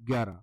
11।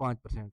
5%,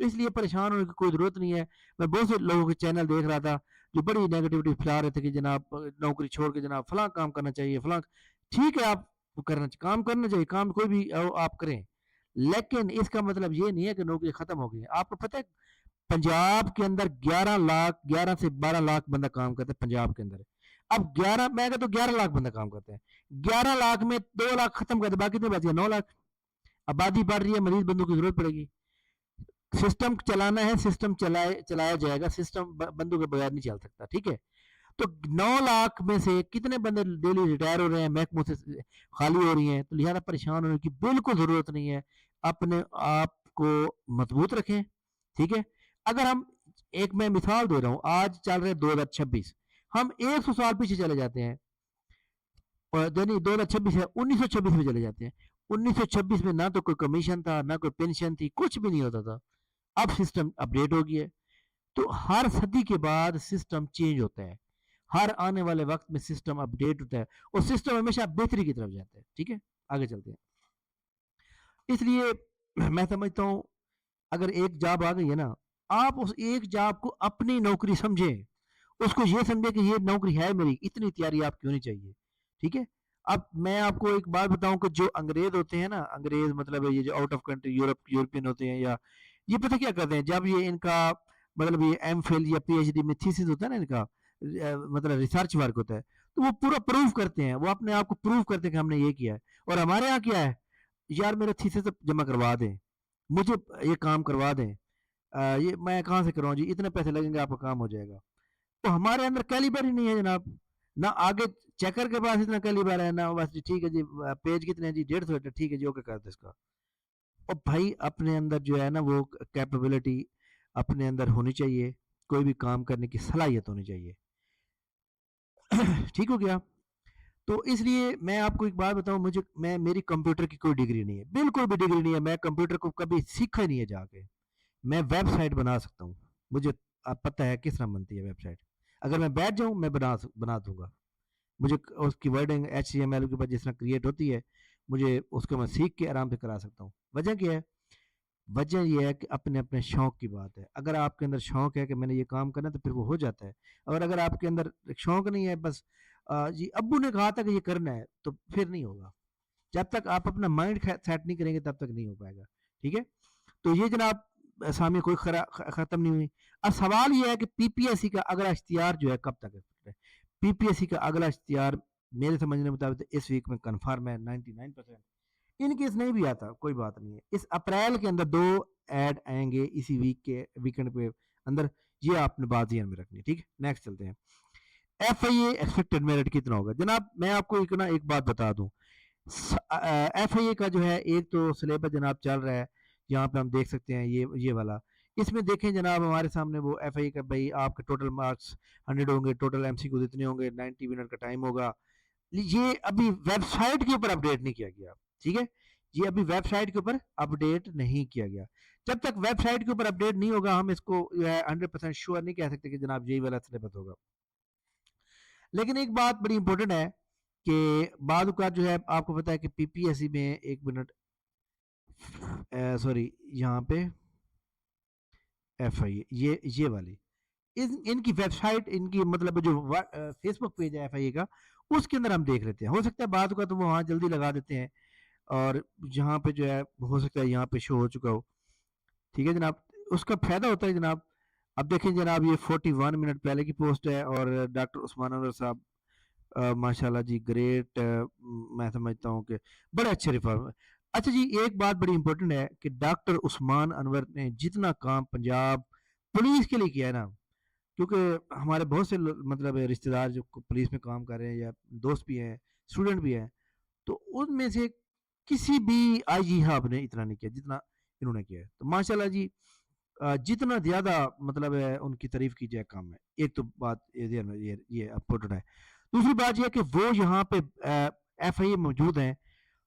تو اس لیے پریشان ہونے کی کوئی ضرورت نہیں ہے. میں بہت سے لوگوں کے چینل دیکھ رہا تھا جو بڑی نیگیٹیوٹی پھیلا رہے تھے کہ جناب نوکری چھوڑ کے جناب فلاں کام کرنا چاہیے فلاں. ٹھیک ہے آپ کام کرنا چاہیے, کام کوئی بھی آپ کریں, لیکن اس کا مطلب یہ نہیں ہے کہ نوکری ختم ہو گئی. آپ کو پتہ ہے پنجاب کے اندر 11 سے 12 لاکھ بندہ کام کرتا ہے پنجاب کے اندر. اب 11 میں کہتا ہوں 11 لاکھ بندہ کام کرتا ہے, 11 لاکھ میں 2 لاکھ ختم کرتے, باقی تو بچ گیا 9 لاکھ. آبادی بڑھ رہی ہے, مزید بندوں کی ضرورت پڑے گی. سسٹم چلانا ہے, سسٹم چلایا جائے گا, سسٹم بندوں کے بغیر نہیں چل سکتا. ٹھیک ہے, تو 9 لاکھ میں سے کتنے بندے ڈیلی ریٹائر ہو رہے ہیں, محکموں سے خالی ہو رہی ہیں, تو لہٰذا پریشان ہونے کی بالکل ضرورت نہیں ہے. اپنے آپ کو مضبوط رکھیں. ٹھیک ہے, اگر ہم ایک میں مثال دے رہا ہوں, آج چل رہے 2026, ہم 100 سال پیچھے چلے جاتے ہیں, یعنی 2026 ہے 1926 میں چلے جاتے ہیں. 1926 میں نہ تو کوئی کمیشن تھا, نہ کوئی پینشن تھی, کچھ بھی نہیں ہوتا تھا. اب سسٹم اپڈیٹ ہو گیا ہے. تو ہر صدی کے بعد سسٹم چینج ہوتا ہے, ہر آنے والے وقت میں سسٹم اپڈیٹ ہوتا ہے, اور سسٹم ہمیشہ بہتری کی طرف جاتا ہے. ٹھیک ہے, آگے چلتے ہیں. اس لیے میں سمجھتا ہوں اگر ایک جاب آ گئی ہے نا, آپ اس ایک جاب کو اپنی نوکری سمجھیں, اس کو یہ سمجھیں کہ یہ نوکری ہے میری, اتنی تیاری آپ کیوں نہیں چاہیے. ٹھیک ہے, اب میں آپ کو ایک بات بتاؤں کہ جو انگریز ہوتے ہیں نا, انگریز مطلب یہ جو آؤٹ آف کنٹری یورپین ہوتے ہیں, یا یہ پتہ کیا کرتے ہیں, جب یہ ان کا مطلب یہ ایم فل یا پی ایچ ڈی میں تھیسس ہوتا ہے نا, ان کا مطلب ریسرچ ورک ہوتا ہے, تو وہ پورا پروف کرتے ہیں, وہ اپنے آپ کو پروف کرتے ہیں کہ ہم نے یہ کیا ہے. اور ہمارے یہاں کیا ہے, یار میرا تھیسس جمع کروا دیں, مجھے یہ کام کروا دیں, یہ میں کہاں سے کراؤں جی, اتنے پیسے لگیں گے آپ کا کام ہو جائے گا. تو ہمارے اندر کیلیبر ہی نہیں ہے جناب, نہ آگے چیکر کے پاس اتنا کیلیبر ہے, نہ بس ٹھیک ہے جی پیج کتنے ہیں جی 150, ٹھیک ہے جی اوکے کر دیں اس کا. اور بھائی اپنے اندر جو ہے نا وہ کیپیبلٹی اپنے اندر ہونی چاہیے, کوئی بھی کام کرنے کی صلاحیت ہونی چاہیے. ٹھیک ہو گیا. تو اس لیے میں آپ کو ایک بات بتاؤں, میری کمپیوٹر کی کوئی ڈگری نہیں ہے, بالکل بھی ڈگری نہیں ہے, میں کمپیوٹر کو کبھی سیکھا ہی نہیں ہے جا کے. میں ویب سائٹ بنا سکتا ہوں, مجھے پتہ ہے کس طرح بنتی ہے ویب سائٹ, اگر میں بیٹھ جاؤں میں بنا دوں گا. مجھے اس کی ورڈنگ HTML کے بعد جس طرح کریٹ ہوتی ہے, مجھے اس کو میں سیکھ کے آرام سے کرا سکتا ہوں. وجہ کیا ہے, وجہ یہ ہے کہ اپنے اپنے شوق کی بات ہے. اگر آپ کے اندر شوق ہے کہ میں نے یہ کام کرنا, تو پھر وہ ہو جاتا ہے. اور اگر آپ کے اندر شوق نہیں ہے, بس جی ابو نے کہا تھا کہ یہ کرنا ہے, تو پھر نہیں ہوگا. جب تک آپ اپنا مائنڈ سیٹ نہیں کریں گے تب تک نہیں ہو پائے گا. ٹھیک ہے, تو یہ جناب سامنے کوئی ختم نہیں ہوئی. اب سوال یہ ہے کہ پی پی ایس سی کا اگلا اشتہار جو ہے کب تک ہے. پی پی ایس سی کا اگلا اشتہار میرے سمجھنے مطابق اس ویک میں کنفرم ہے 99%. ان کیس نہیں بھی آتا کوئی بات نہیں ہے, اس اپریل کے اندر 2 ایڈ آئیں گے اسی ویک کے ویکنڈ پہ اندر, یہ آپ نے بات ذہن میں رکھنی. ٹھیک ہے, نیکسٹ چلتے ہیں. ایف آئی اے ایکسپیکٹڈ میرٹ کتنا ہوگا جناب, میں آپ کو ایک بات بتا دوں. ایف آئی اے کا جو ہے ایک تو سلیبس جناب چل رہا ہے, یہاں پہ ہم دیکھ سکتے ہیں یہ والا. اس میں دیکھیں جناب ہمارے سامنے وہ ایف آئی اے کا, بھائی آپ کے ٹوٹل مارکس 100 ہوں گے, ٹوٹل ایم سی کو اتنے ہوں گے, 90 منٹ کا ٹائم ہوگا. یہ ابھی ویب سائٹ کے اوپر اپڈیٹ نہیں کیا گیا. ٹھیک ہے, یہ ابھی ویب سائٹ کے اوپر اپڈیٹ نہیں کیا گیا. جب تک ویب سائٹ کے اوپر اپڈیٹ نہیں ہوگا, ہم اس کو 100% شیور نہیں کہہ سکتے کہ جناب یہی والا سلیبس ہوگا. لیکن ایک بات بڑی امپورٹنٹ ہے کہ بعض اوقات جو ہے آپ کو پتا ہے کہ پی پی ایس سی میں, ایک منٹ سوری, یہاں پہ ایف آئی اے یہ والی ان کی ویب سائٹ, ان کی مطلب جو فیس بک پیج ہے ایف آئی اے کا, اس کے اندر ہم دیکھ لیتے ہیں. ہو سکتا ہے بعض اوقات تو وہ وہاں جلدی لگا دیتے ہیں, اور جہاں پہ جو ہے ہو سکتا ہے یہاں پہ شو ہو چکا ہو. ٹھیک ہے جناب, اس کا فائدہ ہوتا ہے جناب. اب دیکھیں جناب, یہ 41 منٹ پہلے کی پوسٹ ہے, اور ڈاکٹر عثمان انور صاحب ماشاء اللہ جی گریٹ, میں سمجھتا ہوں کہ بڑے اچھے ریفارم. اچھا جی, ایک بات بڑی امپورٹنٹ ہے کہ ڈاکٹر عثمان انور نے جتنا کام پنجاب پولیس کے لیے کیا ہے نا, کیونکہ ہمارے بہت سے مطلب رشتہ دار جو پولیس میں کام کر رہے ہیں, یا دوست بھی ہیں, اسٹوڈنٹ بھی ہیں, تو ان میں سے کسی بھی آئی جی صاحب نے اتنا نہیں کیا جتنا انہوں نے کیا ہے. تو ماشاء اللہ جی, جتنا زیادہ مطلب ہے ان کی تعریف کی جائے کام ہے. ایک تو بات یہ امپورٹنٹ ہے. دوسری بات یہ کہ وہ یہاں پہ ایف آئی اے موجود ہیں,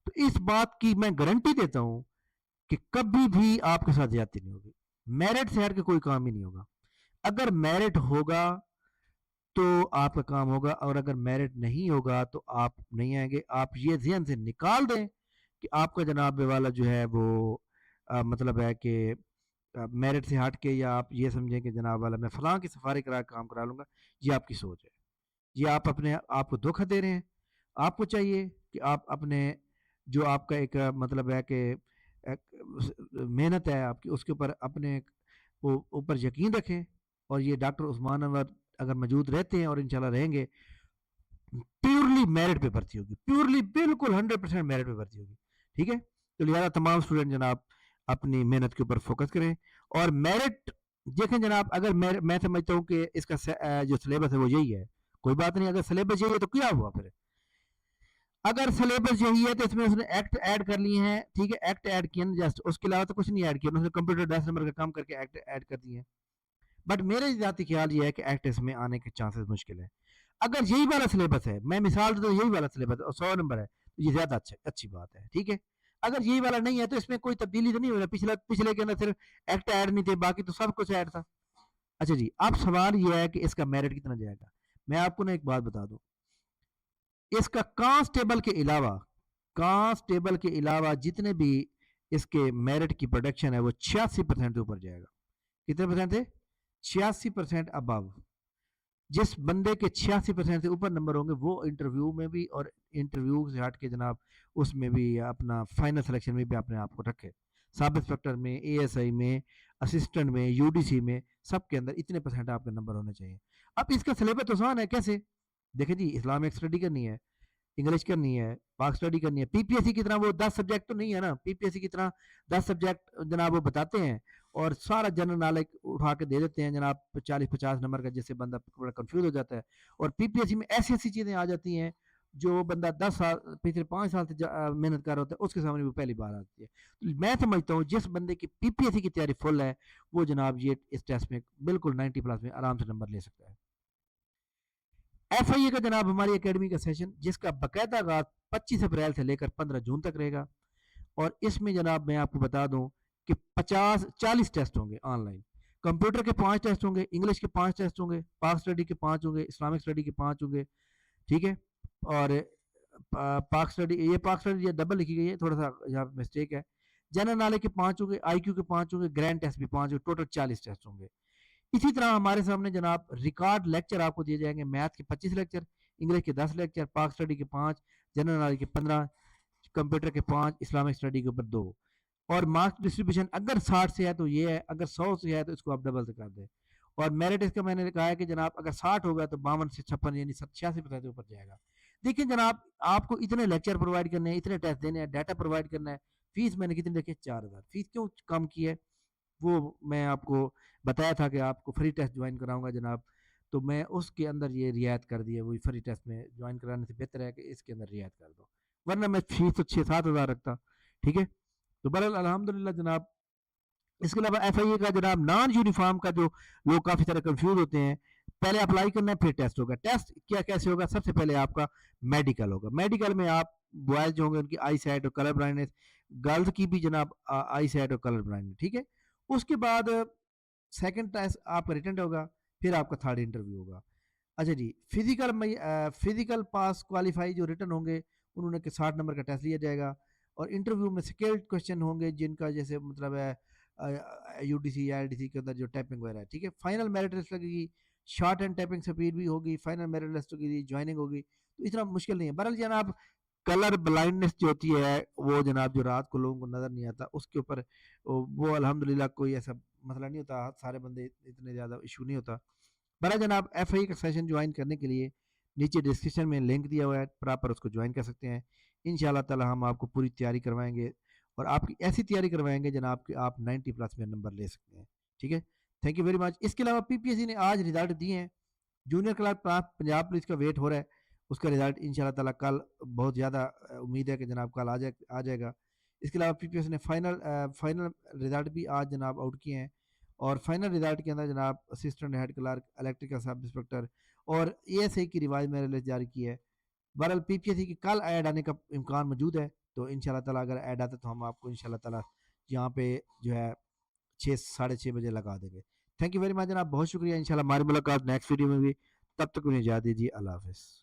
تو اس بات کی میں گارنٹی دیتا ہوں کہ کبھی بھی آپ کے ساتھ زیادتی نہیں ہوگی. میرٹ سے ہٹ کے کوئی کام ہی نہیں ہوگا. اگر میرٹ ہوگا تو آپ کا کام ہوگا, اور اگر میرٹ نہیں ہوگا تو آپ نہیں آئیں گے. آپ یہ ذہن سے نکال دیں کہ آپ کا جناب والا جو ہے وہ مطلب ہے کہ میرٹ سے ہٹ کے یا آپ یہ سمجھیں کہ جناب والا میں فلاں کی سفاری کرا کام کرا لوں گا، یہ آپ کی سوچ ہے، یہ آپ اپنے آپ کو دھوکہ دے رہے ہیں. آپ کو چاہیے کہ آپ اپنے جو آپ کا ایک مطلب ہے کہ محنت ہے آپ کی، اس کے اوپر اپنے اوپر یقین رکھیں. اور یہ ڈاکٹر عثمان انور اگر موجود رہتے ہیں اور انشاءاللہ رہیں گے، پیورلی میرٹ پہ بھرتی ہوگی، پیورلی بالکل 100% میرٹ پہ بھرتی ہوگی. ٹھیک ہے، تو لہٰذا تمام اسٹوڈنٹ جناب اپنی محنت کے اوپر فوکس کریں. اور میرٹ دیکھیں جناب، اگر میں سمجھتا ہوں کہ اس کا جو سلیبس ہے وہ یہی ہے، کوئی بات نہیں. اگر سلیبس یہی ہے تو کیا ہوا پھر؟ اگر سلیبس یہی ہے تو اس میں اس نے ایکٹ ایڈ کر لیے ہیں. ٹھیک ہے، ایکٹ ایڈ کیا نا جسٹ، اس کے علاوہ تو کچھ نہیں ایڈ کیا. اس نے کمپیوٹر ڈیسک نمبر کا کام کر کے ایکٹ ایڈ کر دیے ہیں. بٹ میرے ذاتی خیال یہ ہے کہ ایکٹ اس میں آنے کے چانسز مشکل ہے. اگر یہی والا سلیبس ہے، میں مثال دوں، یہی والا سلیبس ہے اور 100 نمبر ہے، تو یہ زیادہ اچھی بات ہے. ٹھیک ہے، اگر یہی والا نہیں ہے تو اس میں کوئی تبدیلی تو نہیں ہو رہا. پچھلے کے اندر صرف ایکٹ ایڈ نہیں تھے، باقی تو سب کچھ ایڈ تھا. اچھا جی، اب سوال یہ ہے کہ اس کا میرٹ کتنا جائے گا. میں آپ کو نا ایک بات بتا دوں، اس کا کانسٹیبل کے علاوہ جتنے بھی اس کے میرٹ کی پروڈکشن ہے وہ 86% اوپر جائے گا. کتنے پرسنٹ ہے؟ 86% ابو. جس بندے کے 86% سے اوپر نمبر ہوں گے وہ انٹرویو میں بھی، اور انٹرویو سے ہٹ کے جناب اس میں بھی اپنا فائنل سلیکشن میں بھی اپنے آپ کو رکھے. سب انسپیکٹر میں، اے ایس آئی میں، اسسٹنٹ میں، یو ڈی سی میں، سب کے اندر اتنے پرسنٹ آپ کے نمبر ہونے چاہیے. اب اس کا سلیبس آسان ہے. کیسے؟ دیکھیں جی، اسلامک اسٹڈی کرنی ہے، انگلش کرنی ہے، پاک اسٹڈی کرنی ہے. پی پی ایس سی کی طرح وہ 10 سبجیکٹ تو نہیں ہے نا. پی پی ایس سی کی طرح 10 سبجیکٹ جناب وہ بتاتے ہیں اور سارا جنرل نالج اٹھا کے دے دیتے ہیں جناب 40-50 نمبر کا، جس سے بندہ بڑا کنفیوز ہو جاتا ہے. اور پی پی ایس سی میں ایسی ایسی چیزیں آ جاتی ہیں جو بندہ 10 سال پچھلے 5 سال سے محنت کر رہا ہوتا ہے، اس کے سامنے وہ پہلی بار آتی ہے. تو میں سمجھتا ہوں جس بندے کی پی پی ایس سی کی تیاری فل ہے وہ جناب یہ اس ٹیسٹ میں بالکل 90 پلس میں آرام سے نمبر لے سکتا ہے. ایف آئی اے کا جناب ہماری اکیڈمی کا سیشن، جس کا باقاعدہ آغاز 25 اپریل سے لے کر 15 جون تک رہے گا. اور اس میں جناب میں آپ کو بتا دوں کہ 40 ٹیسٹ ہوں گے آن لائن. کمپیوٹر کے 5 ٹیسٹ ہوں گے، انگلش کے 5 ٹیسٹ ہوں گے، پاک اسٹڈی کے 5 ہوں گے، اسلامک اسٹڈی کے 5 ہوں گے. ٹھیک ہے، اور پاک اسٹڈی، یہ پاک اسٹڈی یہ ڈبل لکھی گئی ہے، تھوڑا سا یہاں پہ مسٹیک ہے. جنرل نالج کے 5 ہوں گے، آئی کیو کے 5 ہوں گے، گرینڈ ٹیسٹ بھی 5 ہوں گے. ٹوٹل 40 ٹیسٹ ہوں گے. اسی طرح ہمارے سامنے جناب ریکارڈ لیکچر آپ کو دیے جائیں گے. میتھ کے 25 لیکچر، انگلش کے 10 لیکچر، پاک اسٹڈی کے 5، جنرل نالج کے 15، کمپیوٹر کے 5، اسلامک اسٹڈی کے اوپر 2. اور مارکس ڈسٹریبیوشن اگر 60 سے ہے تو یہ ہے، اگر 100 سے ہے تو اس کو آپ ڈبل سے کر دیں. اور میرٹ اس کا میں نے کہا ہے کہ جناب اگر 60 ہوگا تو 52 سے 56 یعنی 86% اوپر جائے گا. دیکھیں جناب، آپ کو اتنے لیکچر پرووائڈ کرنے ہیں، اتنے ٹیسٹ دینے ہیں، ڈیٹا پرووائڈ کرنا ہے. فیس میں نے کتنی دیکھی؟ 4000. فیس کیوں کم کی ہے وہ میں آپ کو بتایا تھا کہ آپ کو فری ٹیسٹ جوائن کراؤں گا جناب، تو میں اس کے اندر یہ رعایت کر دی ہے. وہی فری ٹیسٹ میں جوائن کرانے سے بہتر ہے کہ اس کے اندر رعایت کر دو، ورنہ میں فیس تو 6-7 ہزار رکھتا. ٹھیک ہے، تو بہرحال الحمدللہ جناب. اس کے علاوہ ایف آئی اے کا جناب نان یونیفارم کا جو لوگ کافی طرح کنفیوز ہوتے ہیں، پہلے اپلائی کرنا ہے پھر ٹیسٹ ہوگا. ٹیسٹ کیا کیسے ہوگا؟ سب سے پہلے آپ کا میڈیکل ہوگا. میڈیکل میں آپ بوائز جو ہوں گے ان کی آئی سائٹ اور کلر بلائنڈنس، گرلز کی بھی جناب آئی سائٹ اور کلر بلائنڈنس. ٹھیک ہے، اس کے بعد سیکنڈ ٹیسٹ آپ کا ریٹن ہوگا، پھر آپ کا تھرڈ انٹرویو ہوگا. اچھا جی، فزیکل پاس کوالیفائی جو ریٹن ہوں گے انہوں نے 60 نمبر کا ٹیسٹ لیا جائے گا. اور انٹرویو میں اسکلڈ کوشچن ہوں گے جن کا جیسے مطلب ہے یو ڈی سی یا ایل ڈی سی کے اندر جو ٹائپنگ وغیرہ ہے. ٹھیک ہے، فائنل میرٹ لسٹ لگے گی، شارٹ اینڈ ٹائپنگ سپیڈ بھی ہوگی، فائنل میرٹ لسٹ ہوگی، جوائننگ ہوگی. تو اتنا مشکل نہیں ہے. بہرحال جناب کلر بلائنڈنس جو ہوتی ہے وہ جناب جو رات کو لوگوں کو نظر نہیں آتا، اس کے اوپر وہ الحمدللہ کوئی ایسا مسئلہ نہیں ہوتا، سارے بندے اتنے زیادہ ایشو نہیں ہوتا. بہرحال جناب ایف آئی کا سیشن جوائن کرنے کے لیے نیچے ڈسکرپشن میں لنک دیا ہوا ہے، پراپر اس کو جوائن کر سکتے ہیں. انشاءاللہ تعالی ہم آپ کو پوری تیاری کروائیں گے اور آپ کی ایسی تیاری کروائیں گے جناب کہ آپ 90 پلس میں نمبر لے سکتے ہیں. ٹھیک ہے، تھینک یو ویری مچ. اس کے علاوہ پی پی ایس سی نے آج رزلٹ دیے ہیں. جونیئر کلرک پنجاب پولیس کا ویٹ ہو رہا ہے، اس کا رزلٹ انشاءاللہ تعالی کل بہت زیادہ امید ہے کہ جناب کل آ جائے گا. اس کے علاوہ پی پی ایس سی نے فائنل رزلٹ بھی آج جناب آؤٹ کیے ہیں. اور فائنل رزلٹ کے اندر جناب assistant head clerk, electrical sub inspector اور اے ایس آئی کی ریوائز میں لسٹ جاری کی ہے. بہرحال پی پی ایس سی کی کل ایڈ آنے کا امکان موجود ہے، تو انشاءاللہ تعالیٰ اگر ایڈ آتا تو ہم آپ کو انشاءاللہ تعالیٰ یہاں پہ جو ہے 6-6:30 بجے لگا دیں گے. تھینک یو ویری مچ جناب، بہت شکریہ. انشاءاللہ ہماری ملاقات نیکسٹ ویڈیو میں بھی. تب تک انہیں اجازت دیجیے. اللہ حافظ.